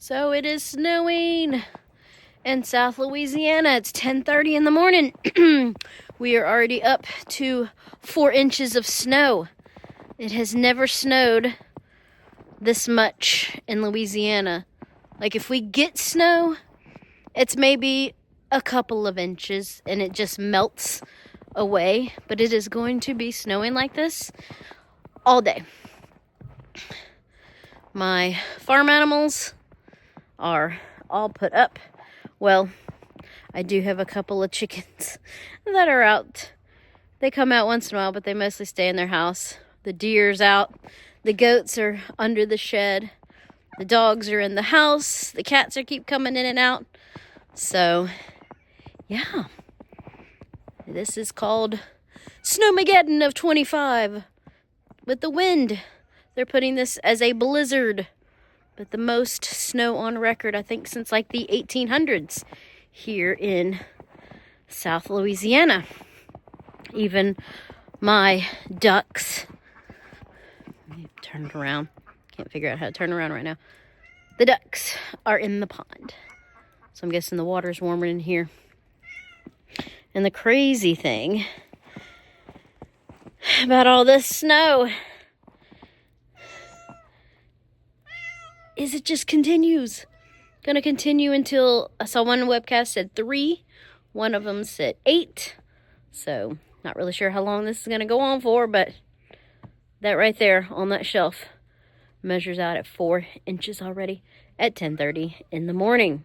So it is snowing in South Louisiana. It's 10:30 in the morning. We are already up to 4 inches of snow. It has never snowed this much in Louisiana. Like, if we get snow, it's maybe a couple of inches and it just melts away. But it is going to be snowing like this all day. My farm animals are all put up. Well, I do have a couple of chickens that are out. They come out once in a while, but they mostly stay in their house. The deer's out. The goats are under the shed. The dogs are in the house. The cats are keep coming in and out. So, yeah. This is called Snowmegedon of 25. With the wind, they're putting this as a blizzard. But the most snow on record, I think, since like the 1800s here in South Louisiana. Even my ducks, let me turn it around. Can't figure out how to turn around right now. The ducks are in the pond. So I'm guessing the water's warmer in here. And the crazy thing about all this snow is it just continues. Gonna continue until, I saw one webcast said 3. One of them said 8. So, not really sure how long this is gonna go on for, but that right there on that shelf measures out at 4 inches already at 10:30 in the morning.